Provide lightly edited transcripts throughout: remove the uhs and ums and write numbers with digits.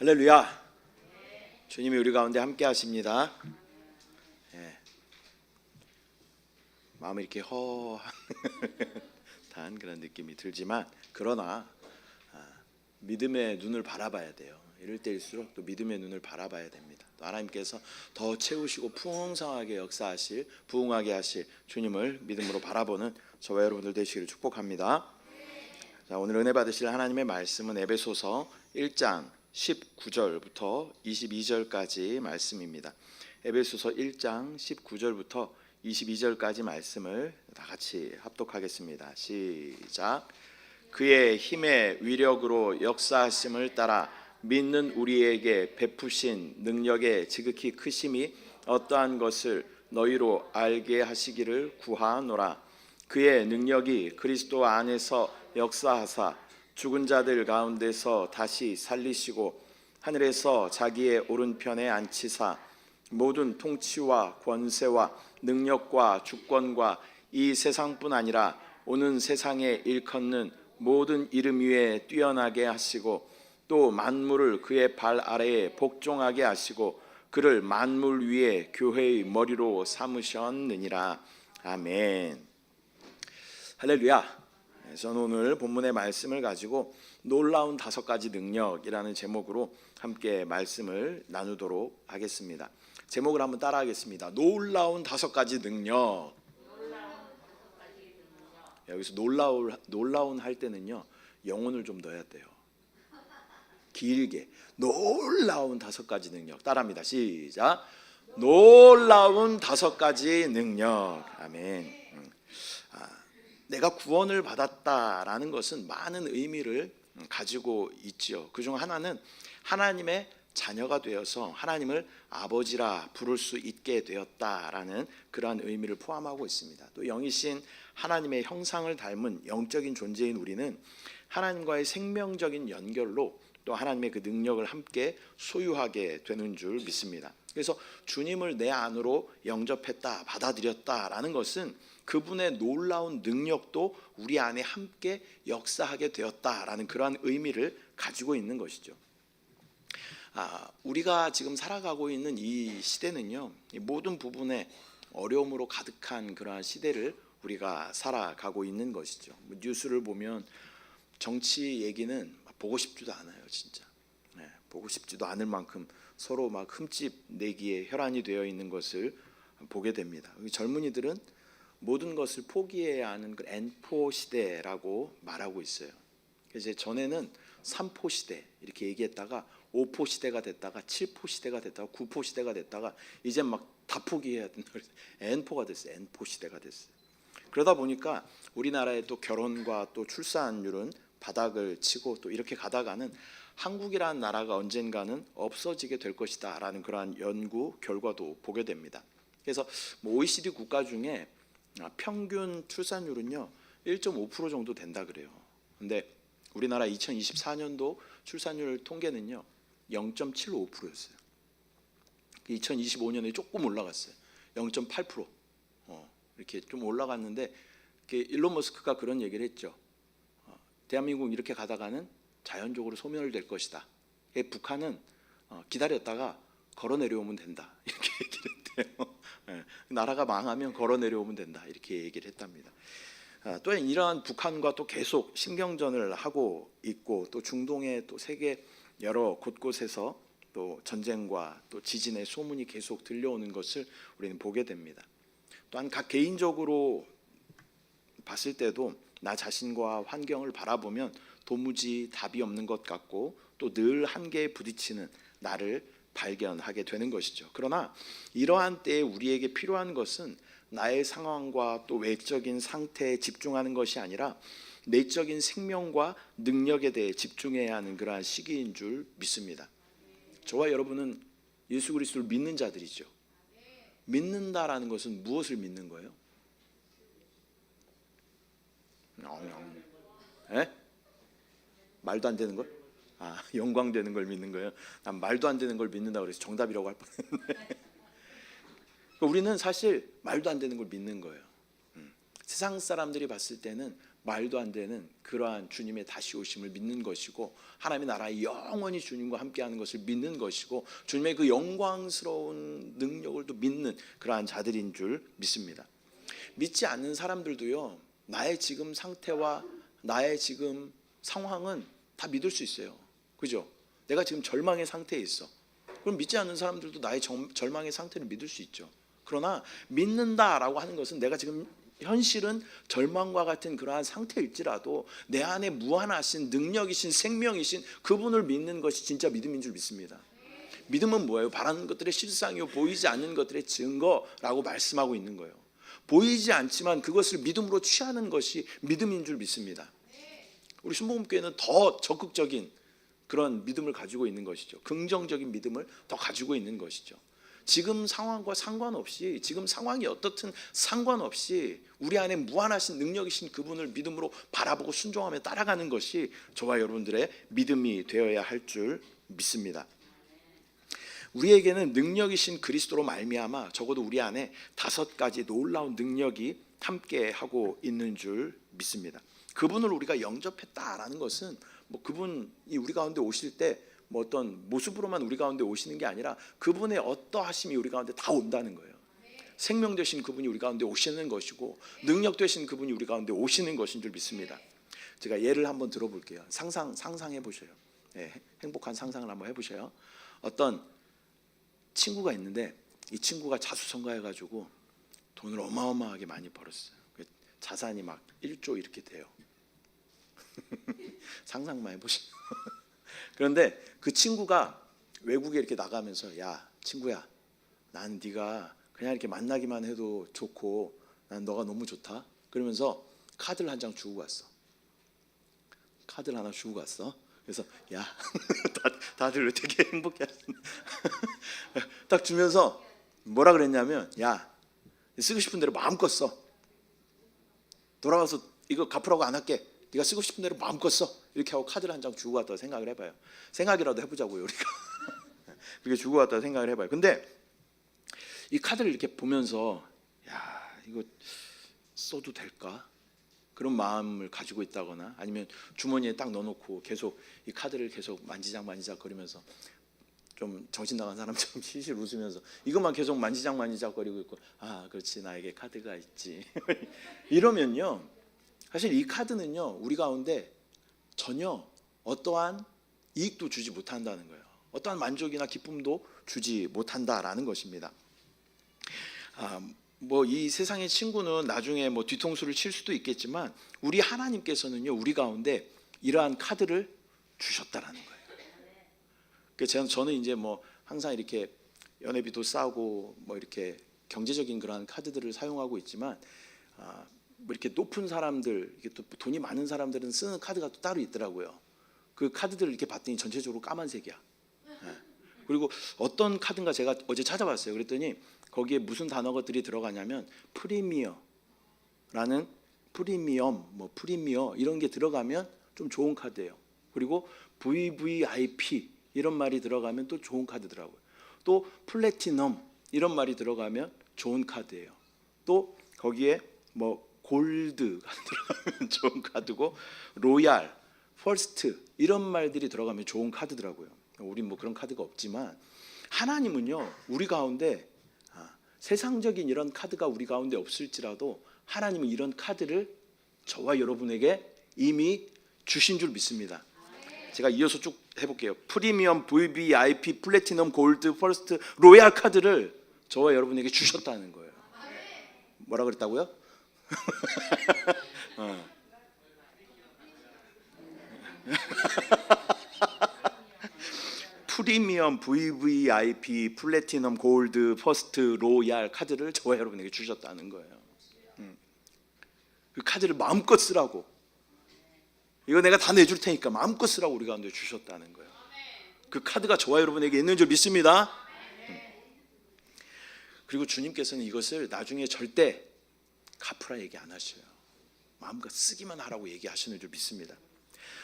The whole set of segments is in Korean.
할렐루야. 주님이 우리 가운데 함께 하십니다. 마음이 이렇게 허한 그런 느낌이 들지만, 그러나 믿음의 눈을 바라봐야 돼요. 이럴 때일수록 또 믿음의 눈을 바라봐야 됩니다. 또 하나님께서 더 채우시고 풍성하게 역사하실, 부흥하게 하실 주님을 믿음으로 바라보는 저와 여러분들 되시기를 축복합니다. 자, 오늘 은혜 받으실 하나님의 말씀은 에베소서 1장 19절부터 22절까지 말씀입니다. 에베소서 1장 19절부터 22절까지 말씀을 다 같이 합독하겠습니다. 시작. 그의 힘의 위력으로 역사하심을 따라 믿는 우리에게 베푸신 능력의 지극히 크심이 어떠한 것을 너희로 알게 하시기를 구하노라. 그의 능력이 그리스도 안에서 역사하사 죽은 자들 가운데서 다시 살리시고 하늘에서 자기의 오른편에 앉히사 모든 통치와 권세와 능력과 주권과 이 세상뿐 아니라 오는 세상에 일컫는 모든 이름 위에 뛰어나게 하시고 또 만물을 그의 발 아래에 복종하게 하시고 그를 만물 위에 교회의 머리로 삼으셨느니라. 아멘. 할렐루야. 저는 오늘 본문의 말씀을 가지고 놀라운 5가지 능력이라는 제목으로 함께 말씀을 나누도록 하겠습니다. 제목을 한번 따라하겠습니다. 놀라운 5가지 능력. 여기서 놀라운 할 때는요, 영혼을 좀 넣어야 돼요. 길게. 놀라운 5가지 능력. 따라합니다. 시작. 놀라운 5가지 능력. 아멘. 내가 구원을 받았다라는 것은 많은 의미를 가지고 있지요. 그중 하나는 하나님의 자녀가 되어서 하나님을 아버지라 부를 수 있게 되었다라는 그러한 의미를 포함하고 있습니다. 또 영이신 하나님의 형상을 닮은 영적인 존재인 우리는 하나님과의 생명적인 연결로 또 하나님의 그 능력을 함께 소유하게 되는 줄 믿습니다. 그래서 주님을 내 안으로 영접했다, 받아들였다라는 것은 그분의 놀라운 능력도 우리 안에 함께 역사하게 되었다라는 그러한 의미를 가지고 있는 것이죠. 우리가 지금 살아가고 있는 이 시대는요, 모든 부분에 어려움으로 가득한 그러한 시대를 우리가 살아가고 있는 것이죠. 뉴스를 보면 정치 얘기는 보고 싶지도 않아요, 진짜. 보고 싶지도 않을 만큼 서로 막 흠집 내기에 혈안이 되어 있는 것을 보게 됩니다. 젊은이들은 모든 것을 포기해야 하는 그 N포 시대라고 말하고 있어요. 이제 전에는 3포 시대 이렇게 얘기했다가 5포 시대가 됐다가 7포 시대가 됐다가 9포 시대가 됐다가 이제 막 다 포기해야 된다. N포가 됐어요. N포 시대가 됐어요. 그러다 보니까 우리나라의 또 결혼과 또 출산율은 바닥을 치고 또 이렇게 가다가는 한국이라는 나라가 언젠가는 없어지게 될 것이다 라는 그러한 연구 결과도 보게 됩니다. 그래서 OECD 국가 중에 평균 출산율은요 1.5% 정도 된다 그래요. 근데 우리나라 2024년도 출산율 통계는요 0.75%였어요. 2025년에 조금 올라갔어요. 0.8%. 이렇게 좀 올라갔는데 일론 머스크가 그런 얘기를 했죠. 대한민국 이렇게 가다가는 자연적으로 소멸될 것이다. 북한은 기다렸다가 걸어 내려오면 된다. 이렇게 얘기를 했대요. 나라가 망하면 걸어 내려오면 된다. 이렇게 얘기를 했답니다. 또 이러한 북한과 또 계속 신경전을 하고 있고 또 중동의 또 세계 여러 곳곳에서 또 전쟁과 또 지진의 소문이 계속 들려오는 것을 우리는 보게 됩니다. 또한 각 개인적으로 봤을 때도 나 자신과 환경을 바라보면 도무지 답이 없는 것 같고 또 늘 한계에 부딪히는 나를 발견하게 되는 것이죠. 그러나 이러한 때에 우리에게 필요한 것은 나의 상황과 또 외적인 상태에 집중하는 것이 아니라 내적인 생명과 능력에 대해 집중해야 하는 그러한 시기인 줄 믿습니다. 저와 여러분은 예수 그리스도를 믿는 자들이죠. 믿는다라는 것은 무엇을 믿는 거예요? 말도 안 되는 걸? 영광되는 걸 믿는 거예요. 난 말도 안 되는 걸 믿는다고 그래서 정답이라고 할 뻔했는데 우리는 사실 말도 안 되는 걸 믿는 거예요. 세상 사람들이 봤을 때는 말도 안 되는 그러한 주님의 다시 오심을 믿는 것이고, 하나님의 나라에 영원히 주님과 함께하는 것을 믿는 것이고, 주님의 그 영광스러운 능력을 또 믿는 그러한 자들인 줄 믿습니다. 믿지 않는 사람들도요, 나의 지금 상태와 나의 지금 상황은 다 믿을 수 있어요. 그죠? 내가 지금 절망의 상태에 있어. 그럼 믿지 않는 사람들도 나의 절망의 상태를 믿을 수 있죠. 그러나 믿는다라고 하는 것은 내가 지금 현실은 절망과 같은 그러한 상태일지라도 내 안에 무한하신 능력이신 생명이신 그분을 믿는 것이 진짜 믿음인 줄 믿습니다. 믿음은 뭐예요? 바라는 것들의 실상이요 보이지 않는 것들의 증거라고 말씀하고 있는 거예요. 보이지 않지만 그것을 믿음으로 취하는 것이 믿음인 줄 믿습니다. 우리 순복음교회는 더 적극적인 그런 믿음을 가지고 있는 것이죠. 긍정적인 믿음을 더 가지고 있는 것이죠. 지금 상황과 상관없이, 지금 상황이 어떻든 상관없이 우리 안에 무한하신 능력이신 그분을 믿음으로 바라보고 순종하며 따라가는 것이 저와 여러분들의 믿음이 되어야 할 줄 믿습니다. 우리에게는 능력이신 그리스도로 말미암아 적어도 우리 안에 5가지 놀라운 능력이 함께하고 있는 줄 믿습니다. 그분을 우리가 영접했다라는 것은 뭐 그분이 우리 가운데 오실 때 뭐 어떤 모습으로만 우리 가운데 오시는 게 아니라 그분의 어떠하심이 우리 가운데 다 온다는 거예요. 생명 되신 그분이 우리 가운데 오시는 것이고, 능력 되신 그분이 우리 가운데 오시는 것인 줄 믿습니다. 제가 예를 한번 들어볼게요. 상상해 보셔요. 네, 행복한 상상을 한번 해보셔요. 어떤 친구가 있는데 이 친구가 자수성가해가지고 돈을 어마어마하게 많이 벌었어요. 자산이 막 1조 이렇게 돼요. 상상만 해보시죠. 그런데 그 친구가 외국에 이렇게 나가면서, 야 친구야, 난 네가 그냥 이렇게 만나기만 해도 좋고 난 너가 너무 좋다, 그러면서 카드를 한 장 주고 갔어. 카드를 하나 주고 갔어. 그래서 야 다들 되게 행복해하시네. 딱 주면서 뭐라 그랬냐면, 야 쓰고 싶은 대로 마음껏 써. 돌아가서 이거 갚으라고 안 할게. 네가 쓰고 싶은 대로 마음껏 써. 이렇게 하고 카드를 한 장 주고 갔다고 생각을 해봐요. 생각이라도 해보자고요 우리가. 그렇게 주고 갔다고 생각을 해봐요. 근데 이 카드를 이렇게 보면서, 야 이거 써도 될까? 그런 마음을 가지고 있다거나, 아니면 주머니에 딱 넣어놓고 계속 이 카드를 계속 만지작 거리면서 좀 정신 나간 사람처럼 실실 웃으면서 이것만 계속 만지작 거리고 있고, 아 그렇지 나에게 카드가 있지. 이러면요, 사실 이 카드는요 우리 가운데 전혀 어떠한 이익도 주지 못한다는 거예요. 어떠한 만족이나 기쁨도 주지 못한다라는 것입니다. 뭐 이 세상의 친구는 나중에 뭐 뒤통수를 칠 수도 있겠지만, 우리 하나님께서는요 우리 가운데 이러한 카드를 주셨다라는 거예요. 그래서 저는 이제 뭐 항상 이렇게 연회비도 싸고 뭐 이렇게 경제적인 그러한 카드들을 사용하고 있지만, 뭐 이렇게 높은 사람들, 이게 또 돈이 많은 사람들은 쓰는 카드가 또 따로 있더라고요. 그 카드들을 이렇게 봤더니 전체적으로 까만색이야. 그리고 어떤 카드인가 제가 어제 찾아봤어요. 그랬더니 거기에 무슨 단어들이 들어가냐면 프리미어라는, 프리미어 이런 게 들어가면 좀 좋은 카드예요. 그리고 VVIP 이런 말이 들어가면 또 좋은 카드더라고요. 또 플래티넘 이런 말이 들어가면 좋은 카드예요. 또 거기에 뭐 골드가 들어가면 좋은 카드고, 로얄, 퍼스트 이런 말들이 들어가면 좋은 카드더라고요. 우린 뭐 그런 카드가 없지만, 하나님은요 우리 가운데 세상적인 이런 카드가 우리 가운데 없을지라도 하나님은 이런 카드를 저와 여러분에게 이미 주신 줄 믿습니다. 제가 이어서 쭉 해볼게요. 프리미엄, VVIP, 플래티넘, 골드, 퍼스트, 로얄 카드를 저와 여러분에게 주셨다는 거예요. 뭐라 그랬다고요? 프리미엄, VVIP, 플래티넘, 골드, 퍼스트, 로얄 카드를 저와 여러분에게 주셨다는 거예요. 그 카드를 마음껏 쓰라고, 이거 내가 다 내줄 테니까 마음껏 쓰라고 우리 가운데 주셨다는 거예요. 그 카드가 저와 여러분에게 있는 줄 믿습니다. 그리고 주님께서는 이것을 나중에 절대 갚으라 얘기 안 하셔요. 마음껏 쓰기만 하라고 얘기하시는 줄 믿습니다.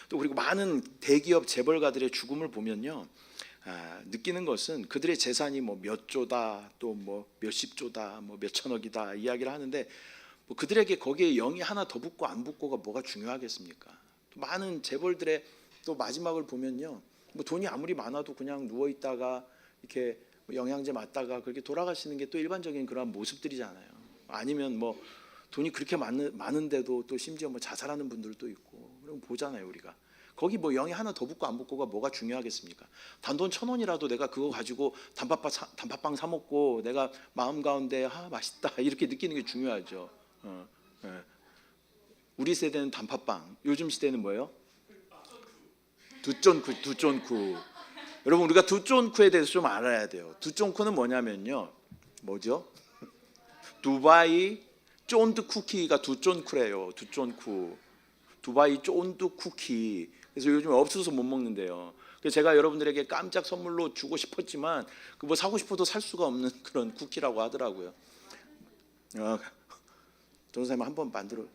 또 그리고 많은 대기업 재벌가들의 죽음을 보면요, 느끼는 것은 그들의 재산이 뭐 몇 조다, 또 뭐 몇십 조다, 뭐 몇천억이다 이야기를 하는데, 뭐 그들에게 거기에 영이 하나 더 붙고 안 붙고가 뭐가 중요하겠습니까? 또 많은 재벌들의 또 마지막을 보면요, 뭐 돈이 아무리 많아도 그냥 누워 있다가 이렇게 영양제 맞다가 그렇게 돌아가시는 게 또 일반적인 그런 모습들이잖아요. 아니면 뭐 돈이 그렇게 많은데도 또 심지어 뭐 자살하는 분들도 있고, 그럼 보잖아요 우리가. 거기 뭐 영이 하나 더 붙고 안 붙고가 뭐가 중요하겠습니까? 단돈 1,000원이라도 내가 그거 가지고 단팥빵 사 먹고 내가 마음 가운데 맛있다 이렇게 느끼는 게 중요하죠. 예. 우리 세대는 단팥빵, 요즘 시대는 뭐예요? 두쫀쿠. 여러분, 우리가 두쫀쿠에 대해서 좀 알아야 돼요. 두쫀쿠는 뭐냐면요, 뭐죠? 두바이 쫀드 쿠키가 두쫀쿠래요. 두쫀쿠. 두바이 쫀드 쿠키. 그래서 요즘 없어서 못 먹는데요. 그래서 제가 여러분들에게 깜짝 선물로 주고 싶었지만 그 뭐 사고 싶어도 살 수가 없는 그런 쿠키라고 하더라고요. 전도사님 한번 만들어.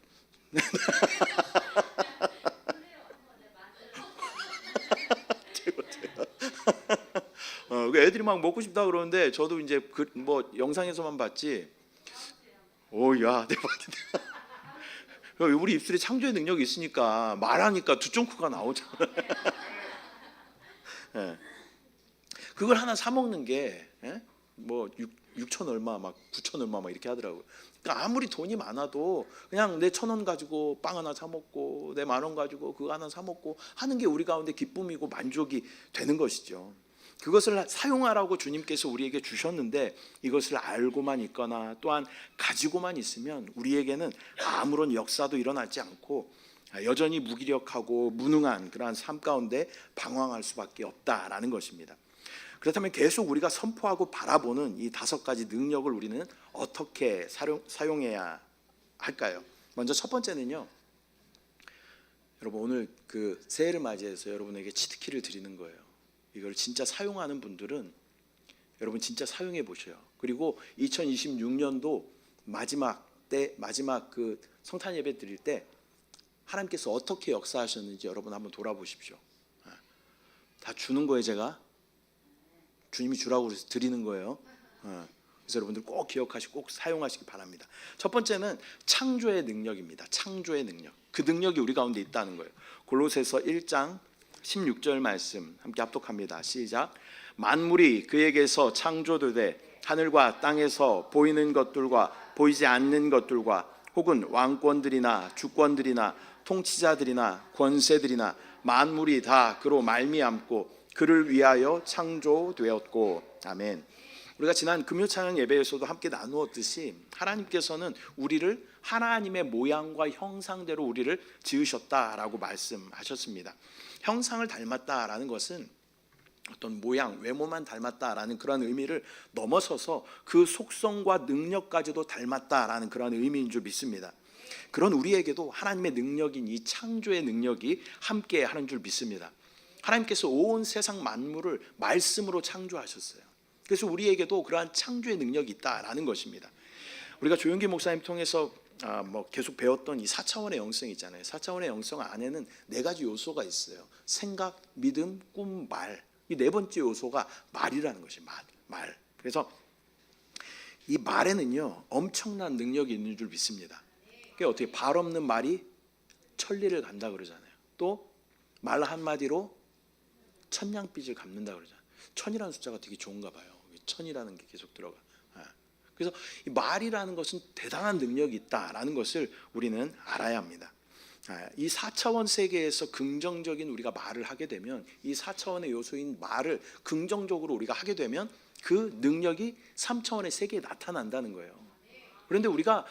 애들이 막 먹고 싶다 그러는데 저도 이제 뭐 영상에서만 봤지. 오야 대박이다. 우리 입술에 창조의 능력이 있으니까 말하니까 두쫑쿠가 나오잖아. 예. 그걸 하나 사 먹는 게 뭐 6천 얼마 막 9천 얼마 막 이렇게 하더라고요. 그러니까 아무리 돈이 많아도 그냥 내 1,000원 가지고 빵 하나 사 먹고 내 10,000원 가지고 그거 하나 사 먹고 하는 게 우리 가운데 기쁨이고 만족이 되는 것이죠. 그것을 사용하라고 주님께서 우리에게 주셨는데 이것을 알고만 있거나 또한 가지고만 있으면 우리에게는 아무런 역사도 일어나지 않고 여전히 무기력하고 무능한 그러한 삶 가운데 방황할 수밖에 없다라는 것입니다. 그렇다면 계속 우리가 선포하고 바라보는 이 5가지 능력을 우리는 어떻게 사용해야 할까요? 먼저 첫 번째는요, 여러분 오늘 그 새해를 맞이해서 여러분에게 치트키를 드리는 거예요. 이걸 진짜 사용하는 분들은 여러분 진짜 사용해 보셔요. 그리고 2026년도 마지막 그 성탄 예배 드릴 때 하나님께서 어떻게 역사하셨는지 여러분 한번 돌아보십시오. 다 주는 거예요. 제가 주님이 주라고 그래서 드리는 거예요. 그래서 여러분들 꼭 기억하시고 꼭 사용하시기 바랍니다. 첫 번째는 창조의 능력입니다. 창조의 능력. 그 능력이 우리 가운데 있다는 거예요. 골로새서 1장 16절 말씀 함께 합독합니다. 시작. 만물이 그에게서 창조되되 하늘과 땅에서 보이는 것들과 보이지 않는 것들과 혹은 왕권들이나 주권들이나 통치자들이나 권세들이나 만물이 다 그로 말미암고 그를 위하여 창조되었고. 아멘. 우리가 지난 금요 찬양 예배에서도 함께 나누었듯이 하나님께서는 우리를 하나님의 모양과 형상대로 우리를 지으셨다라고 말씀하셨습니다. 형상을 닮았다라는 것은 어떤 모양, 외모만 닮았다라는 그런 의미를 넘어서서 그 속성과 능력까지도 닮았다라는 그런 의미인 줄 믿습니다. 그런 우리에게도 하나님의 능력인 이 창조의 능력이 함께 하는 줄 믿습니다. 하나님께서 온 세상 만물을 말씀으로 창조하셨어요. 그래서 우리에게도 그러한 창조의 능력이 있다라는 것입니다. 우리가 조용기 목사님 통해서 뭐 계속 배웠던 이 4차원의 영성 있잖아요. 4차원의 영성 안에는 4가지 요소가 있어요. 생각, 믿음, 꿈, 말. 이 4번째 요소가 말이라는 것이 말. 그래서 이 말에는요 엄청난 능력이 있는 줄 믿습니다. 그게 어떻게 발 없는 말이 천리를 간다 그러잖아요. 또 말 한마디로 천냥빚을 갚는다 그러잖아요. 천이라는 숫자가 되게 좋은가 봐요. 천이라는 게 계속 들어가. 그래서 이 말이라는 것은 대단한 능력이 있다라는 것을 우리는 알아야 합니다. 이 4차원 세계에서 긍정적인 우리가 말을 하게 되면 이 4차원의 요소인 말을 긍정적으로 우리가 하게 되면 그 능력이 3차원의 세계에 나타난다는 거예요. 그런데 우리가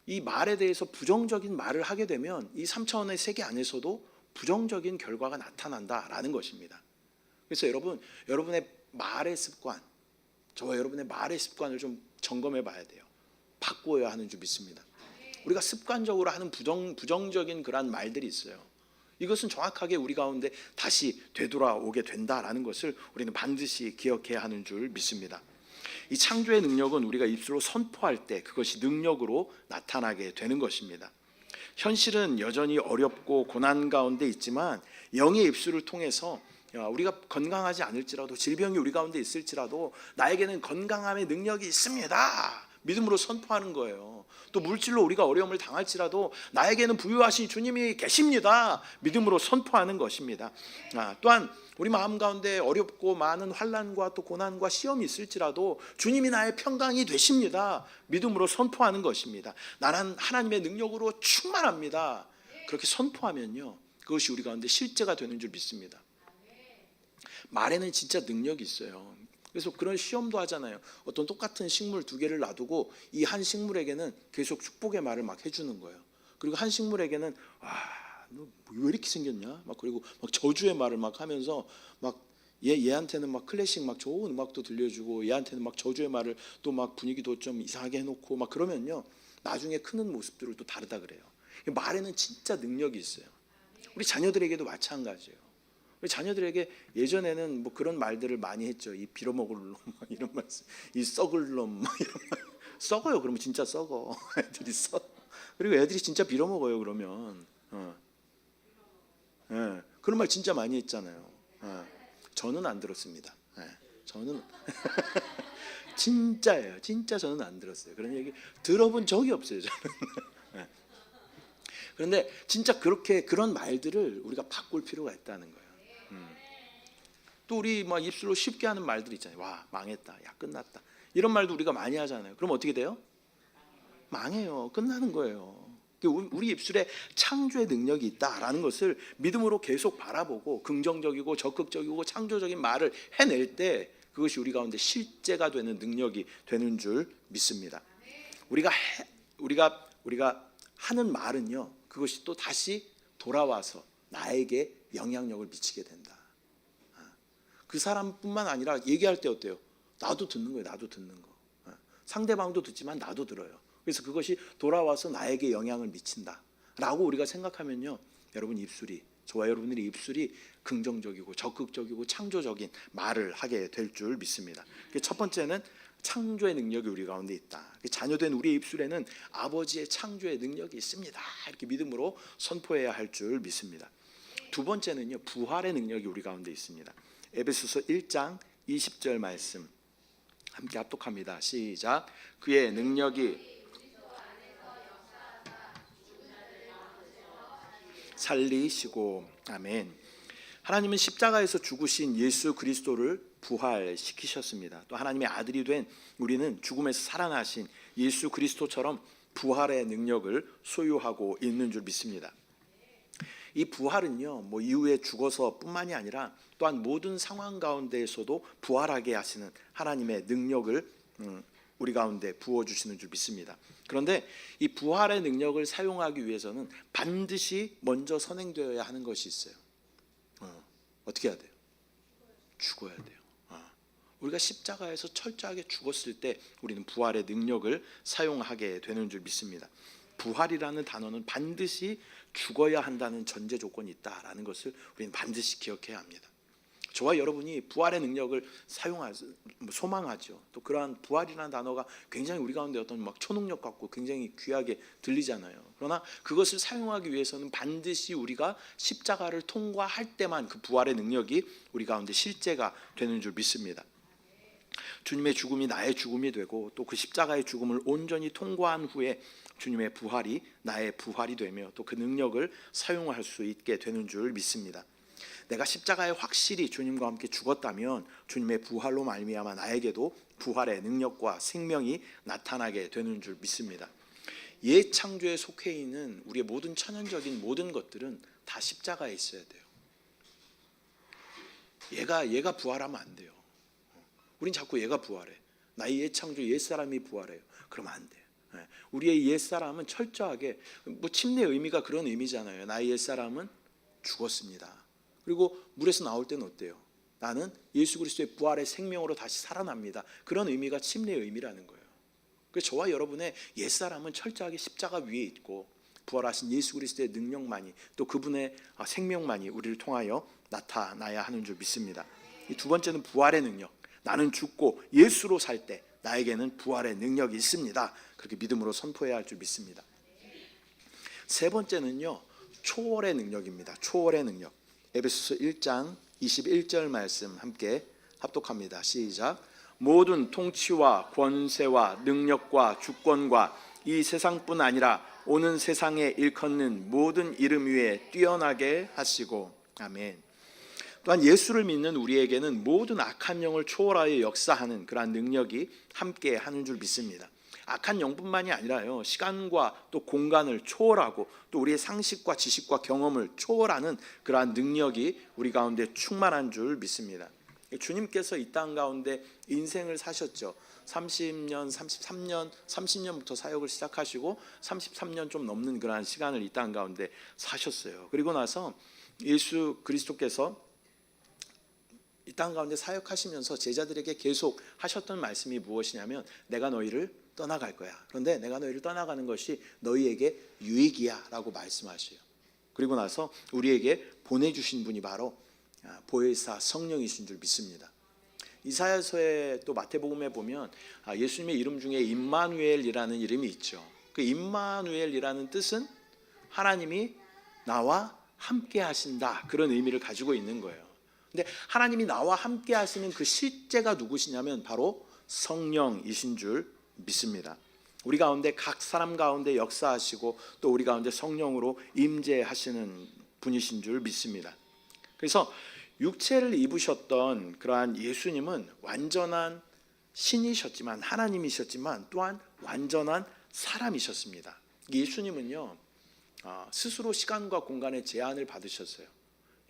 이 말에 대해서 부정적인 말을 하게 되면 이 3차원의 세계 안에서도 부정적인 결과가 나타난다라는 것입니다. 그래서 여러분의 말의 습관, 저와 여러분의 말의 습관을 좀 점검해 봐야 돼요. 바꾸어야 하는 줄 믿습니다. 우리가 습관적으로 하는 부정적인 그러한 말들이 있어요. 이것은 정확하게 우리 가운데 다시 되돌아오게 된다라는 것을 우리는 반드시 기억해야 하는 줄 믿습니다. 이 창조의 능력은 우리가 입술로 선포할 때 그것이 능력으로 나타나게 되는 것입니다. 현실은 여전히 어렵고 고난 가운데 있지만 영의 입술을 통해서 우리가 건강하지 않을지라도 질병이 우리 가운데 있을지라도 나에게는 건강함의 능력이 있습니다. 믿음으로 선포하는 거예요. 또 물질로 우리가 어려움을 당할지라도 나에게는 부유하신 주님이 계십니다. 믿음으로 선포하는 것입니다. 또한 우리 마음 가운데 어렵고 많은 환난과 또 고난과 시험이 있을지라도 주님이 나의 평강이 되십니다. 믿음으로 선포하는 것입니다. 나는 하나님의 능력으로 충만합니다. 그렇게 선포하면요, 그것이 우리 가운데 실제가 되는 줄 믿습니다. 말에는 진짜 능력이 있어요. 그래서 그런 시험도 하잖아요. 어떤 똑같은 식물 두 개를 놔두고 이 한 식물에게는 계속 축복의 말을 막 해주는 거예요. 그리고 한 식물에게는 너 왜 이렇게 생겼냐? 막 그리고 막 저주의 말을 막 하면서 막 얘한테는 막 클래식 막 좋은 음악도 들려주고 얘한테는 막 저주의 말을 또 막 분위기도 좀 이상하게 해놓고 막 그러면요, 나중에 크는 모습들을 또 다르다 그래요. 말에는 진짜 능력이 있어요. 우리 자녀들에게도 마찬가지예요. 우리 자녀들에게 예전에는 뭐 그런 말들을 많이 했죠. 이 빌어먹을 놈, 이런 말씀, 이 썩을 놈, 이런 말. 썩어요. 그러면 진짜 썩어. 애들이 썩. 그리고 애들이 진짜 빌어먹어요. 그러면. 그런 말 진짜 많이 했잖아요. 저는 안 들었습니다. 저는 진짜예요. 진짜 저는 안 들었어요. 그런 얘기 들어본 적이 없어요. 저는. 그런데 진짜 그렇게 그런 말들을 우리가 바꿀 필요가 있다는 거예요. 또 우리 막 입술로 쉽게 하는 말들 있잖아요. 와, 망했다. 야, 끝났다. 이런 말도 우리가 많이 하잖아요. 그럼 어떻게 돼요? 망해요. 끝나는 거예요. 우리 입술에 창조의 능력이 있다라는 것을 믿음으로 계속 바라보고 긍정적이고 적극적이고 창조적인 말을 해낼 때 그것이 우리 가운데 실제가 되는 능력이 되는 줄 믿습니다. 우리가 하는 말은요, 그것이 또 다시 돌아와서 나에게 영향력을 미치게 된다. 그 사람뿐만 아니라 얘기할 때 어때요? 나도 듣는 거예요. 나도 듣는 거. 상대방도 듣지만 나도 들어요. 그래서 그것이 돌아와서 나에게 영향을 미친다라고 우리가 생각하면요, 여러분 입술이, 저와 여러분들의 입술이 긍정적이고 적극적이고 창조적인 말을 하게 될 줄 믿습니다. 첫 번째는 창조의 능력이 우리 가운데 있다. 자녀된 우리의 입술에는 아버지의 창조의 능력이 있습니다. 이렇게 믿음으로 선포해야 할 줄 믿습니다. 두 번째는요, 부활의 능력이 우리 가운데 있습니다. 에베소서 1장 20절 말씀 함께 합독합니다. 시작. 그의 능력이 살리시고. 아멘. 하나님은 십자가에서 죽으신 예수 그리스도를 부활시키셨습니다. 또 하나님의 아들이 된 우리는 죽음에서 살아나신 예수 그리스도처럼 부활의 능력을 소유하고 있는 줄 믿습니다. 이 부활은요, 뭐 이후에 죽어서 뿐만이 아니라 또한 모든 상황 가운데에서도 부활하게 하시는 하나님의 능력을 우리 가운데 부어주시는 줄 믿습니다. 그런데 이 부활의 능력을 사용하기 위해서는 반드시 먼저 선행되어야 하는 것이 있어요. 어떻게 해야 돼요? 죽어야 돼요. 우리가 십자가에서 철저하게 죽었을 때 우리는 부활의 능력을 사용하게 되는 줄 믿습니다. 부활이라는 단어는 반드시 죽어야 한다는 전제 조건이 있다라는 것을 우리는 반드시 기억해야 합니다. 저와 여러분이 부활의 능력을 소망하죠. 또 그러한 부활이라는 단어가 굉장히 우리 가운데 어떤 막 초능력 같고 굉장히 귀하게 들리잖아요. 그러나 그것을 사용하기 위해서는 반드시 우리가 십자가를 통과할 때만 그 부활의 능력이 우리 가운데 실제가 되는 줄 믿습니다. 주님의 죽음이 나의 죽음이 되고 또 그 십자가의 죽음을 온전히 통과한 후에 주님의 부활이 나의 부활이 되며 또 그 능력을 사용할 수 있게 되는 줄 믿습니다. 내가 십자가에 확실히 주님과 함께 죽었다면 주님의 부활로 말미암아 나에게도 부활의 능력과 생명이 나타나게 되는 줄 믿습니다. 옛 창조에 속해 있는 우리의 모든 천연적인 모든 것들은 다 십자가에 있어야 돼요. 얘가 부활하면 안 돼요. 우린 자꾸 얘가 부활해. 나의 옛 창조 옛 사람이 부활해요. 그러면 안 돼요. 우리의 옛 사람은 철저하게, 뭐 침례의 의미가 그런 의미잖아요. 나의 옛 사람은 죽었습니다. 그리고 물에서 나올 때는 어때요? 나는 예수 그리스도의 부활의 생명으로 다시 살아납니다. 그런 의미가 침례의 의미라는 거예요. 그래서 저와 여러분의 옛 사람은 철저하게 십자가 위에 있고 부활하신 예수 그리스도의 능력만이 또 그분의 생명만이 우리를 통하여 나타나야 하는 줄 믿습니다. 이 두 번째는 부활의 능력. 나는 죽고 예수로 살 때 나에게는 부활의 능력이 있습니다. 그렇게 믿음으로 선포해야 할 줄 믿습니다. 세 번째는요, 초월의 능력입니다. 초월의 능력. 에베소서 1장 21절 말씀 함께 합독합니다. 시작. 모든 통치와 권세와 능력과 주권과 이 세상뿐 아니라 오는 세상에 일컫는 모든 이름 위에 뛰어나게 하시고. 아멘. 또한 예수를 믿는 우리에게는 모든 악한 영을 초월하여 역사하는 그러한 능력이 함께 하는 줄 믿습니다. 악한 영뿐만이 아니라요, 시간과 또 공간을 초월하고 또 우리의 상식과 지식과 경험을 초월하는 그러한 능력이 우리 가운데 충만한 줄 믿습니다. 주님께서 이 땅 가운데 인생을 사셨죠. 30년, 33년, 30년부터 사역을 시작하시고 33년 좀 넘는 그러한 시간을 이 땅 가운데 사셨어요. 그리고 나서 예수 그리스도께서 이 땅 가운데 사역하시면서 제자들에게 계속 하셨던 말씀이 무엇이냐면, 내가 너희를 떠나갈 거야. 그런데 내가 너희를 떠나가는 것이 너희에게 유익이야 라고 말씀하셔요. 그리고 나서 우리에게 보내주신 분이 바로 보혜사 성령이신 줄 믿습니다. 이사야서에 또 마태복음에 보면 예수님의 이름 중에 임마누엘이라는 이름이 있죠. 그 임마누엘이라는 뜻은 하나님이 나와 함께 하신다, 그런 의미를 가지고 있는 거예요. 근데 하나님이 나와 함께 하시는 그 실제가 누구시냐면 바로 성령이신 줄 믿습니다. 우리 가운데 각 사람 가운데 역사하시고 또 우리 가운데 성령으로 임재하시는 분이신 줄 믿습니다. 그래서 육체를 입으셨던 그러한 예수님은 완전한 신이셨지만, 하나님이셨지만 또한 완전한 사람이셨습니다. 예수님은요, 스스로 시간과 공간의 제한을 받으셨어요.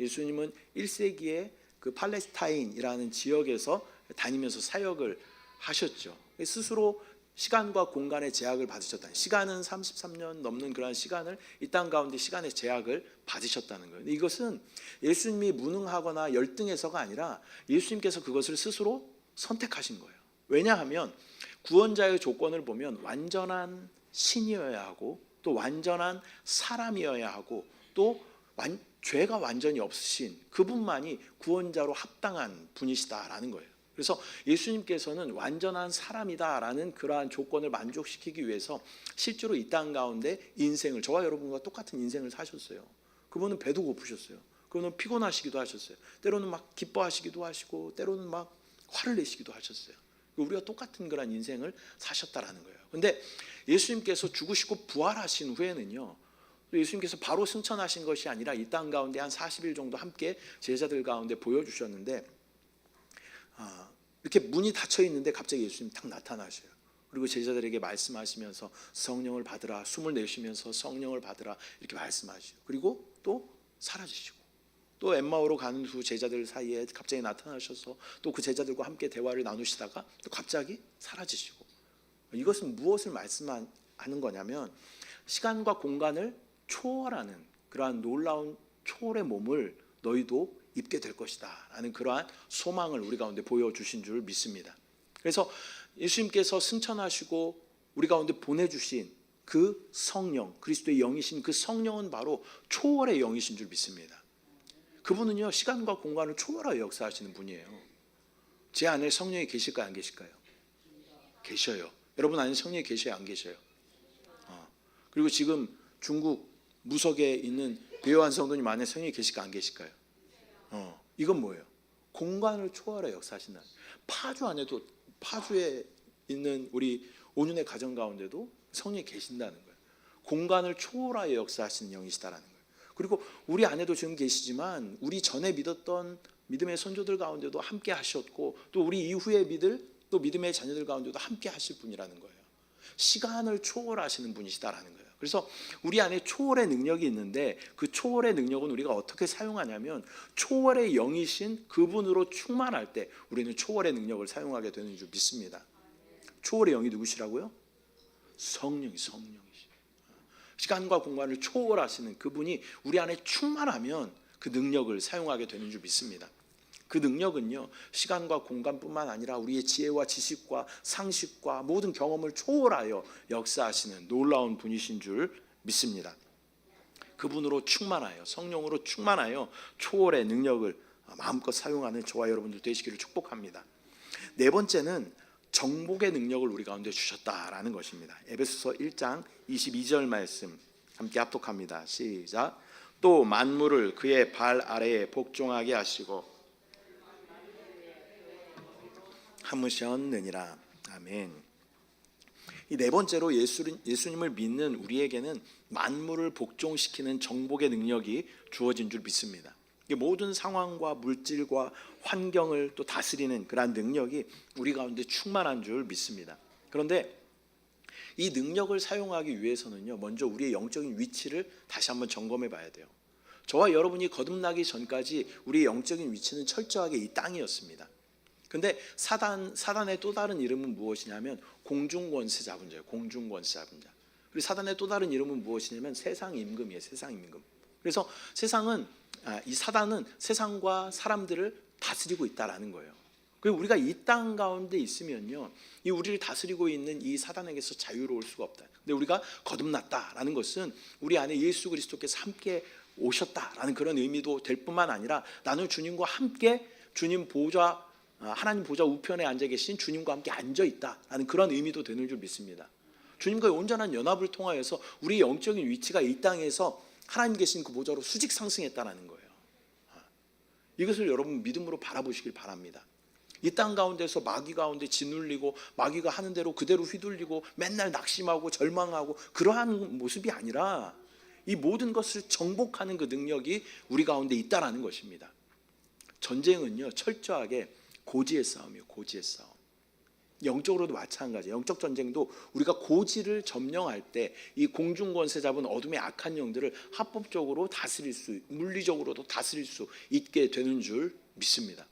예수님은 1세기에 그 팔레스타인이라는 지역에서 다니면서 사역을 하셨죠. 스스로 시간과 공간의 제약을 받으셨다. 시간은 33년 넘는 그런 시간을 이 땅 가운데 시간의 제약을 받으셨다는 거예요. 이것은 예수님이 무능하거나 열등해서가 아니라 예수님께서 그것을 스스로 선택하신 거예요. 왜냐하면 구원자의 조건을 보면 완전한 신이어야 하고 또 완전한 사람이어야 하고 또 죄가 완전히 없으신 그분만이 구원자로 합당한 분이시다라는 거예요. 그래서 예수님께서는 완전한 사람이다라는 그러한 조건을 만족시키기 위해서 실제로 이 땅 가운데 인생을, 저와 여러분과 똑같은 인생을 사셨어요. 그분은 배도 고프셨어요. 그분은 피곤하시기도 하셨어요. 때로는 막 기뻐하시기도 하시고 때로는 막 화를 내시기도 하셨어요. 우리가 똑같은 그런 인생을 사셨다라는 거예요. 그런데 예수님께서 죽으시고 부활하신 후에는요, 예수님께서 바로 승천하신 것이 아니라 이 땅 가운데 한 40일 정도 함께 제자들 가운데 보여주셨는데, 이렇게 문이 닫혀 있는데 갑자기 예수님이 딱 나타나셔요. 그리고 제자들에게 말씀하시면서 성령을 받으라, 숨을 내쉬면서 성령을 받으라 이렇게 말씀하시죠. 그리고 또 사라지시고, 또 엠마오로 가는 후 제자들 사이에 갑자기 나타나셔서 또 그 제자들과 함께 대화를 나누시다가 또 갑자기 사라지시고. 이것은 무엇을 말씀하는 거냐면 시간과 공간을 초월하는 그러한 놀라운 초월의 몸을 너희도 입게 될 것이다 라는 그러한 소망을 우리 가운데 보여주신 줄 믿습니다. 그래서 예수님께서 승천하시고 우리 가운데 보내주신 그 성령, 그리스도의 영이신 그 성령은 바로 초월의 영이신 줄 믿습니다. 그분은요, 시간과 공간을 초월하여 역사하시는 분이에요. 제 안에 성령이 계실까요, 안 계실까요? 계셔요. 여러분 안에 성령이 계셔요, 안 계셔요? 그리고 지금 중국 무석에 있는 배요한 성도님 안에 성령이 계실까, 안 계실까요? 이건 뭐예요? 공간을 초월해 역사하신다. 파주 안에도, 파주에 있는 우리 온윤의 가정 가운데도 성령이 계신다는 거예요. 공간을 초월하여 역사하시는 영이시다라는 거예요. 그리고 우리 안에도 지금 계시지만 우리 전에 믿었던 믿음의 선조들 가운데도 함께 하셨고 또 우리 이후에 믿을 또 믿음의 자녀들 가운데도 함께 하실 분이라는 거예요. 시간을 초월하시는 분이시다라는 거예요. 그래서 우리 안에 초월의 능력이 있는데 그 초월의 능력은 우리가 어떻게 사용하냐면 초월의 영이신 그분으로 충만할 때 우리는 초월의 능력을 사용하게 되는 줄 믿습니다. 초월의 영이 누구시라고요? 성령이시죠. 시간과 공간을 초월하시는 그분이 우리 안에 충만하면 그 능력을 사용하게 되는 줄 믿습니다. 그 능력은요, 시간과 공간뿐만 아니라 우리의 지혜와 지식과 상식과 모든 경험을 초월하여 역사하시는 놀라운 분이신 줄 믿습니다. 그분으로 충만하여, 성령으로 충만하여 초월의 능력을 마음껏 사용하는 저와 여러분들 되시기를 축복합니다. 네 번째는 정복의 능력을 우리 가운데 주셨다라는 것입니다. 에베소서 1장 22절 말씀 함께 합독합니다. 시작. 또 만물을 그의 발 아래에 복종하게 하시고 삼으셨느니라. 아멘. 이 네 번째로 예수님을 믿는 우리에게는 만물을 복종시키는 정복의 능력이 주어진 줄 믿습니다. 모든 상황과 물질과 환경을 또 다스리는 그러한 능력이 우리 가운데 충만한 줄 믿습니다. 그런데 이 능력을 사용하기 위해서는요, 먼저 우리의 영적인 위치를 다시 한번 점검해 봐야 돼요. 저와 여러분이 거듭나기 전까지 우리의 영적인 위치는 철저하게 이 땅이었습니다. 근데 사단의 또 다른 이름은 무엇이냐면 공중권세 잡은 자예요. 공중권세 잡은 자. 그리고 사단의 또 다른 이름은 무엇이냐면 세상 임금이에요. 세상 임금. 그래서 이 사단은 세상과 사람들을 다스리고 있다라는 거예요. 그리고 우리가 이 땅 가운데 있으면요, 이 우리를 다스리고 있는 이 사단에게서 자유로울 수가 없다. 근데 우리가 거듭났다라는 것은 우리 안에 예수 그리스도께서 함께 오셨다라는 그런 의미도 될 뿐만 아니라 나는 주님과 함께 주님 보좌, 하나님 보좌 우편에 앉아 계신 주님과 함께 앉아 있다라는 그런 의미도 되는 줄 믿습니다. 주님과의 온전한 연합을 통하여서 우리의 영적인 위치가 이 땅에서 하나님 계신 그 보좌로 수직 상승했다는 거예요. 이것을 여러분 믿음으로 바라보시길 바랍니다. 이 땅 가운데서 마귀 가운데 짓눌리고 마귀가 하는 대로 그대로 휘둘리고 맨날 낙심하고 절망하고 그러한 모습이 아니라 이 모든 것을 정복하는 그 능력이 우리 가운데 있다라는 것입니다. 전쟁은요, 철저하게 고지의 싸움이에요. 고지의 싸움. 영적으로도 마찬가지예요. 영적 전쟁도 우리가 고지를 점령할 때 이 공중권세 잡은 어둠의 악한 영들을 합법적으로 다스릴 수, 물리적으로도 다스릴 수 있게 되는 줄 믿습니다.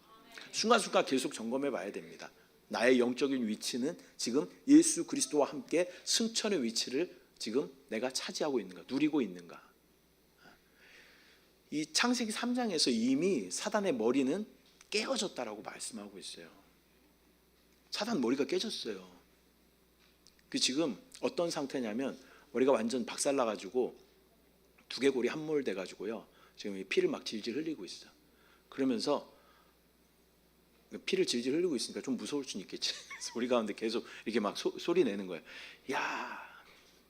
순간순간 계속 점검해 봐야 됩니다. 나의 영적인 위치는 지금 예수 그리스도와 함께 승천의 위치를 지금 내가 차지하고 있는가, 누리고 있는가. 이 창세기 3장에서 이미 사단의 머리는 깨어졌다라고 말씀하고 있어요. 사단 머리가 깨졌어요. 그 지금 어떤 상태냐면 머리가 완전 박살나가지고 두개골이 함몰돼가지고요, 지금 피를 막 질질 흘리고 있어. 그러면서 피를 질질 흘리고 있으니까 좀 무서울 수는 있겠지. 그래서 우리 가운데 계속 이렇게 막 소리 내는 거예요. 야,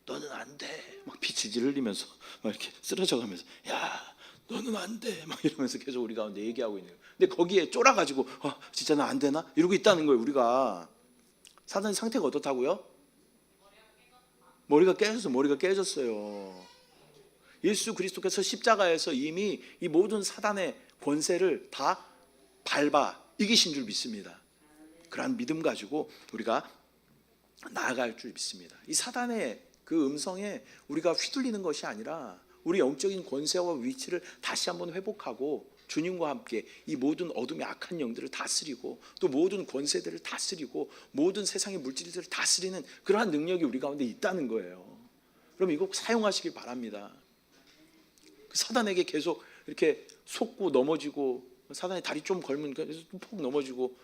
너는 안 돼. 막 피 질질 흘리면서 막 이렇게 쓰러져가면서 야, 너는 안 돼. 막 이러면서 계속 우리 가운데 얘기하고 있는 거예요. 근데 거기에 쫄아가지고 진짜 나 안 되나? 이러고 있다는 거예요. 우리가. 사단의 상태가 어떻다고요? 머리가 깨졌어요. 예수 그리스도께서 십자가에서 이미 이 모든 사단의 권세를 다 밟아 이기신 줄 믿습니다. 그러한 믿음 가지고 우리가 나아갈 줄 믿습니다. 이 사단의 그 음성에 우리가 휘둘리는 것이 아니라 우리 영적인 권세와 위치를 다시 한번 회복하고 주님과 함께 이 모든 어둠의 악한 영들을 다스리고 또 모든 권세들을 다스리고 모든 세상의 물질들을 다스리는 그러한 능력이 우리 가운데 있다는 거예요. 그럼 이거 사용하시길 바랍니다. 사단에게 계속 이렇게 속고 넘어지고 사단의 다리 좀 걸면 폭 넘어지고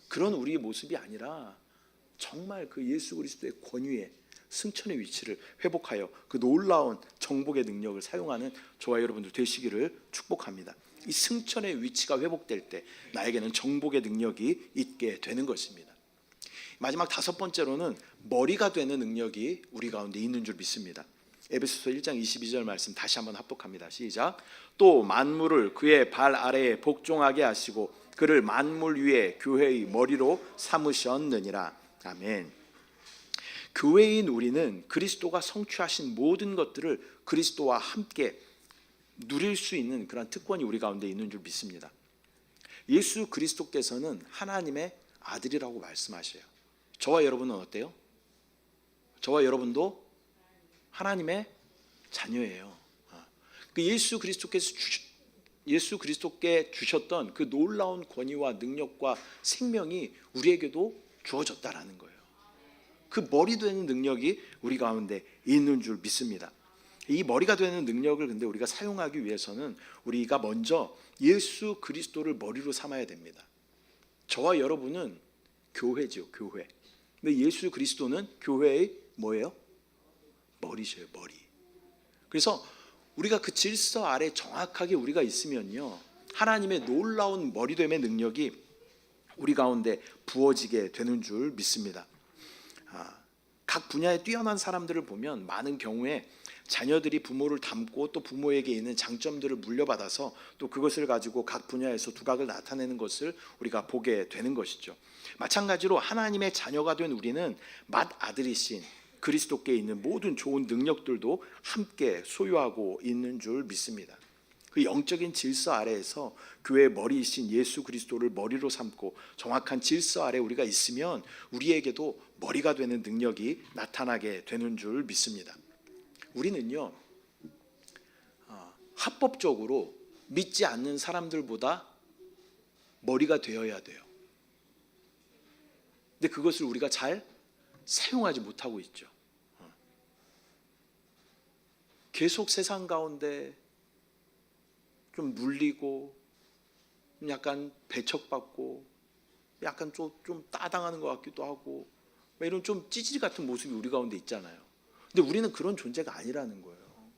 그런 우리의 모습이 아니라 정말 그 예수 그리스도의 권위에 승천의 위치를 회복하여 그 놀라운 정복의 능력을 사용하는 저와 여러분들 되시기를 축복합니다. 이 승천의 위치가 회복될 때 나에게는 정복의 능력이 있게 되는 것입니다. 마지막 다섯 번째로는 머리가 되는 능력이 우리 가운데 있는 줄 믿습니다. 에베소서 1장 22절 말씀 다시 한번 합독합니다. 시작. 또 만물을 그의 발 아래에 복종하게 하시고 그를 만물 위에 교회의 머리로 삼으셨느니라. 아멘. 교회인 우리는 그리스도가 성취하신 모든 것들을 그리스도와 함께 누릴 수 있는 그런 특권이 우리 가운데 있는 줄 믿습니다. 예수 그리스도께서는 하나님의 아들이라고 말씀하셔요. 저와 여러분은 어때요? 저와 여러분도 하나님의 자녀예요. 그 예수 그리스도께 주셨던 그 놀라운 권위와 능력과 생명이 우리에게도 주어졌다라는 거예요. 그 머리 되는 능력이 우리 가운데 있는 줄 믿습니다. 이 머리가 되는 능력을 근데 우리가 사용하기 위해서는 우리가 먼저 예수 그리스도를 머리로 삼아야 됩니다. 저와 여러분은 교회죠, 교회. 근데 예수 그리스도는 교회의 뭐예요? 머리셔요, 머리. 그래서 우리가 그 질서 아래 정확하게 우리가 있으면요, 하나님의 놀라운 머리됨의 능력이 우리 가운데 부어지게 되는 줄 믿습니다. 각 분야에 뛰어난 사람들을 보면 많은 경우에 자녀들이 부모를 닮고 또 부모에게 있는 장점들을 물려받아서 또 그것을 가지고 각 분야에서 두각을 나타내는 것을 우리가 보게 되는 것이죠. 마찬가지로 하나님의 자녀가 된 우리는 맏아들이신 그리스도께 있는 모든 좋은 능력들도 함께 소유하고 있는 줄 믿습니다. 그 영적인 질서 아래에서 교회의 머리이신 예수 그리스도를 머리로 삼고 정확한 질서 아래 우리가 있으면 우리에게도 머리가 되는 능력이 나타나게 되는 줄 믿습니다. 우리는요, 합법적으로 믿지 않는 사람들보다 머리가 되어야 돼요. 근데 그것을 우리가 잘 사용하지 못하고 있죠. 계속 세상 가운데 좀 눌리고 약간 배척받고 약간 좀 따당하는 것 같기도 하고 이런 좀 찌질이 같은 모습이 우리 가운데 있잖아요. 근데 우리는 그런 존재가 아니라는 거예요.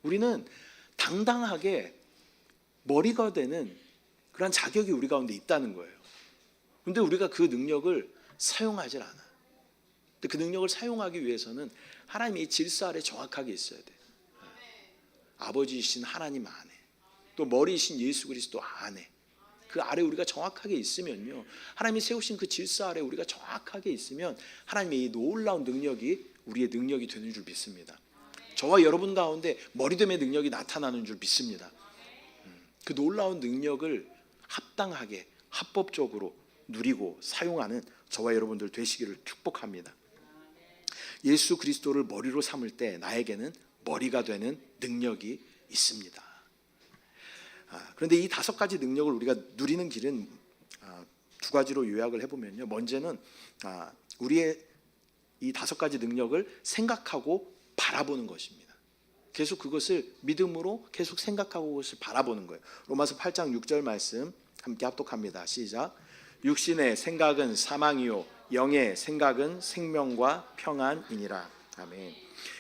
우리는 당당하게 머리가 되는 그런 자격이 우리 가운데 있다는 거예요. 근데 우리가 그 능력을 사용하지 않아요. 근데 그 능력을 사용하기 위해서는 하나님의 질서 아래 정확하게 있어야 돼요. 아버지이신 하나님 안에, 또 머리이신 예수 그리스도 안에, 그 아래 우리가 정확하게 있으면요, 하나님이 세우신 그 질서 아래 우리가 정확하게 있으면 하나님의 이 놀라운 능력이 우리의 능력이 되는 줄 믿습니다. 저와 여러분 가운데 머리됨의 능력이 나타나는 줄 믿습니다. 그 놀라운 능력을 합당하게 합법적으로 누리고 사용하는 저와 여러분들 되시기를 축복합니다. 예수 그리스도를 머리로 삼을 때 나에게는 머리가 되는 능력이 있습니다. 그런데 이 5가지 능력을 우리가 누리는 길은 2가지로 요약을 해보면요, 먼저는 우리의 이 5가지 능력을 생각하고 바라보는 것입니다. 계속 그것을 믿음으로 계속 생각하고 그것을 바라보는 거예요. 로마서 8장 6절 말씀 함께 합독합니다. 시작. 육신의 생각은 사망이요 영의 생각은 생명과 평안이니라. 아멘.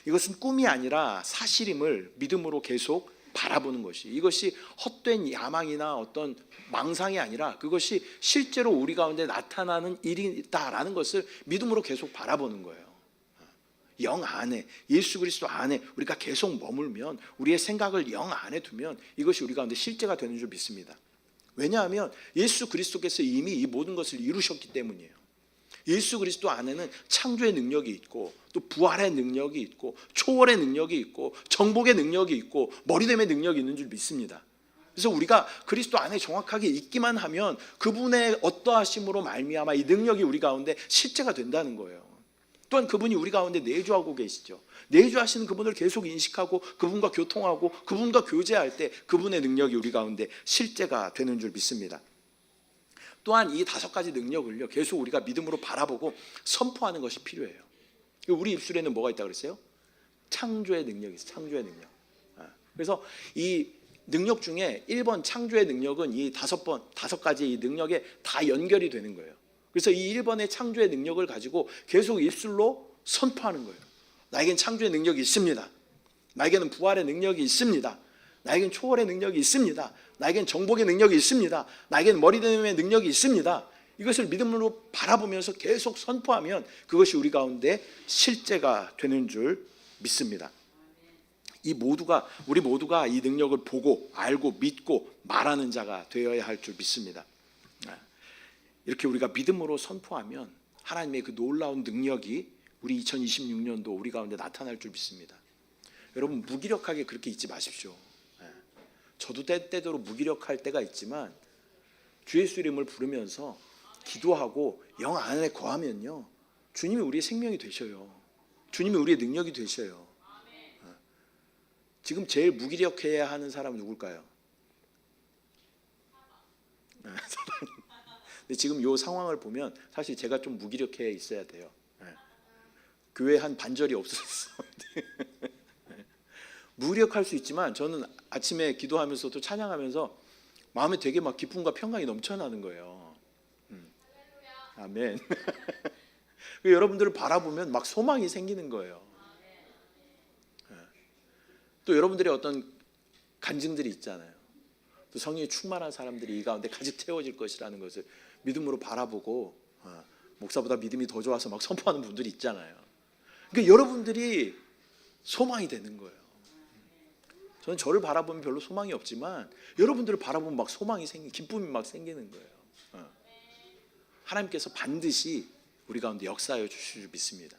이것은 꿈이 아니라 사실임을 믿음으로 계속 바라보는 것이, 이것이 헛된 야망이나 어떤 망상이 아니라 그것이 실제로 우리 가운데 나타나는 일이다라는 것을 믿음으로 계속 바라보는 거예요. 영 안에, 예수 그리스도 안에 우리가 계속 머물면, 우리의 생각을 영 안에 두면 이것이 우리 가운데 실제가 되는 줄 믿습니다. 왜냐하면 예수 그리스도께서 이미 이 모든 것을 이루셨기 때문이에요. 예수 그리스도 안에는 창조의 능력이 있고 또 부활의 능력이 있고 초월의 능력이 있고 정복의 능력이 있고 머리됨의 능력이 있는 줄 믿습니다. 그래서 우리가 그리스도 안에 정확하게 있기만 하면 그분의 어떠하심으로 말미암아 이 능력이 우리 가운데 실제가 된다는 거예요. 또한 그분이 우리 가운데 내주하고 계시죠. 내주하시는 그분을 계속 인식하고 그분과 교통하고 그분과 교제할 때 그분의 능력이 우리 가운데 실제가 되는 줄 믿습니다. 또한 이 5가지 능력을요, 계속 우리가 믿음으로 바라보고 선포하는 것이 필요해요. 우리 입술에는 뭐가 있다고 그랬어요? 창조의 능력이 있어요. 창조의 능력. 그래서 이 능력 중에 1번 창조의 능력은 이 5가지 이 능력에 다 연결이 되는 거예요. 그래서 이 1번의 창조의 능력을 가지고 계속 입술로 선포하는 거예요. 나에겐 창조의 능력이 있습니다. 나에게는 부활의 능력이 있습니다. 나에겐 초월의 능력이 있습니다. 나에겐 정복의 능력이 있습니다. 나에겐 머리됨의 능력이 있습니다. 이것을 믿음으로 바라보면서 계속 선포하면 그것이 우리 가운데 실제가 되는 줄 믿습니다. 우리 모두가 이 능력을 보고 알고 믿고 말하는 자가 되어야 할 줄 믿습니다. 이렇게 우리가 믿음으로 선포하면 하나님의 그 놀라운 능력이 우리 2026년도 우리 가운데 나타날 줄 믿습니다. 여러분, 무기력하게 그렇게 있지 마십시오. 저도 때때로 무기력할 때가 있지만 주 예수 이름을 부르면서 기도하고 영 안에 거하면요, 주님이 우리의 생명이 되셔요. 주님이 우리의 능력이 되셔요. 지금 제일 무기력해야 하는 사람은 누굴까요? 근데 지금 이 상황을 보면 사실 제가 좀 무기력해 있어야 돼요. 교회 한 반절이 없어졌어. 무기력할 수 있지만 저는 아침에 기도하면서 또 찬양하면서 마음에 되게 막 기쁨과 평강이 넘쳐나는 거예요. 아멘. 여러분들을 바라보면 막 소망이 생기는 거예요. 또 여러분들의 어떤 간증들이 있잖아요. 또 성령이 충만한 사람들이 이 가운데 가득 채워질 것이라는 것을 믿음으로 바라보고 목사보다 믿음이 더 좋아서 막 선포하는 분들이 있잖아요. 그러니까 여러분들이 소망이 되는 거예요. 저는 저를 바라보면 별로 소망이 없지만 여러분들을 바라보면 막 소망이 기쁨이 막 생기는 거예요. 하나님께서 반드시 우리 가운데 역사하여 주실 줄 믿습니다.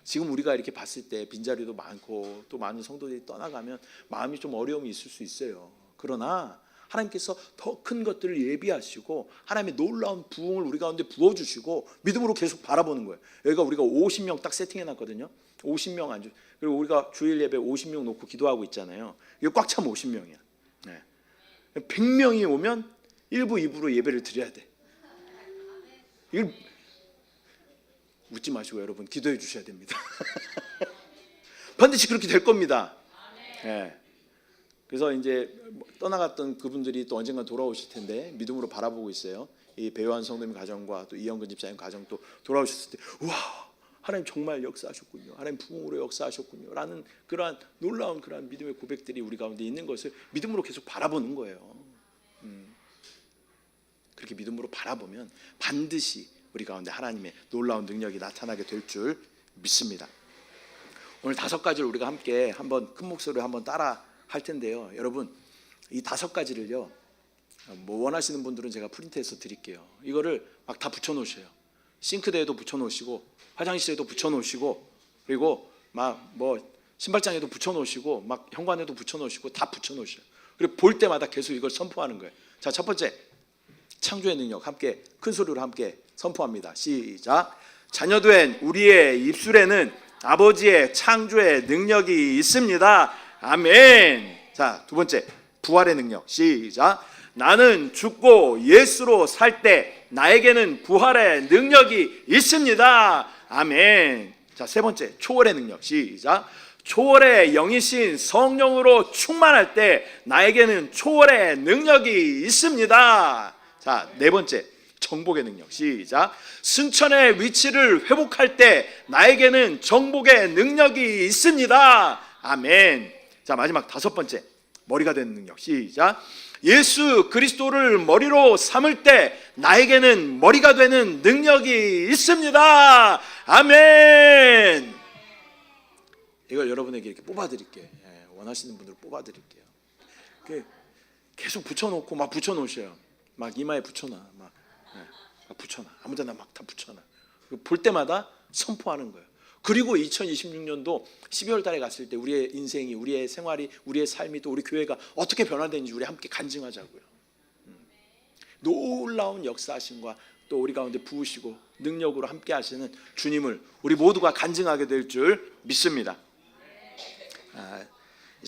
지금 우리가 이렇게 봤을 때 빈자리도 많고 또 많은 성도들이 떠나가면 마음이 좀 어려움이 있을 수 있어요. 그러나 하나님께서 더 큰 것들을 예비하시고 하나님의 놀라운 부흥을 우리 가운데 부어주시고 믿음으로 계속 바라보는 거예요. 여기가 우리가 50명 딱 세팅해놨거든요. 50명 안주. 그리고 우리가 주일 예배 50명 놓고 기도하고 있잖아요. 이거 꽉 차면 50명이야. 100명이 오면 1부, 2부로 예배를 드려야 돼. 이걸 웃지 마시고 여러분 기도해 주셔야 됩니다. 반드시 그렇게 될 겁니다. 그래서 이제 떠나갔던 그분들이 또 언젠가 돌아오실 텐데 믿음으로 바라보고 있어요. 이 배우한 성도님 가정과 또 이영근 집사님 가정 또 돌아오셨을 때 우와 하나님 정말 역사하셨군요. 하나님 부흥으로 역사하셨군요. 라는 그러한 놀라운 그러한 믿음의 고백들이 우리 가운데 있는 것을 믿음으로 계속 바라보는 거예요. 그렇게 믿음으로 바라보면 반드시 우리 가운데 하나님의 놀라운 능력이 나타나게 될 줄 믿습니다. 오늘 5가지를 우리가 함께 한번 큰 목소리로 한번 따라 할 텐데요. 여러분 이 5가지를요. 뭐 원하시는 분들은 제가 프린트해서 드릴게요. 이거를 막 다 붙여 놓으셔요. 싱크대에도 붙여 놓으시고 화장실에도 붙여 놓으시고 그리고 막 뭐 신발장에도 붙여 놓으시고 막 현관에도 붙여 놓으시고 다 붙여 놓으셔요. 그리고 볼 때마다 계속 이걸 선포하는 거예요. 자, 첫 번째 창조의 능력 함께 큰 소리로 함께 선포합니다. 시작. 자녀된 우리의 입술에는 아버지의 창조의 능력이 있습니다. 아멘. 자, 두 번째 부활의 능력. 시작. 나는 죽고 예수로 살 때 나에게는 부활의 능력이 있습니다. 아멘. 자, 세 번째 초월의 능력. 시작. 초월의 영이신 성령으로 충만할 때 나에게는 초월의 능력이 있습니다. 자, 네 번째 정복의 능력. 시작. 승천의 위치를 회복할 때 나에게는 정복의 능력이 있습니다. 아멘. 자, 마지막 5번째 머리가 되는 능력. 시작. 예수 그리스도를 머리로 삼을 때 나에게는 머리가 되는 능력이 있습니다. 아멘. 이걸 여러분에게 이렇게 뽑아드릴게요. 원하시는 분들 뽑아드릴게요. 계속 붙여놓고 막 붙여놓으셔요. 막 이마에 붙여놔, 막 붙여놔. 아무데나 막 다 붙여놔. 볼 때마다 선포하는 거예요. 그리고 2026년도 12월 달에 갔을 때 우리의 인생이, 우리의 생활이, 우리의 삶이 또 우리 교회가 어떻게 변화되는지 우리 함께 간증하자고요. 놀라운 역사하심과 또 우리 가운데 부으시고 능력으로 함께 하시는 주님을 우리 모두가 간증하게 될 줄 믿습니다.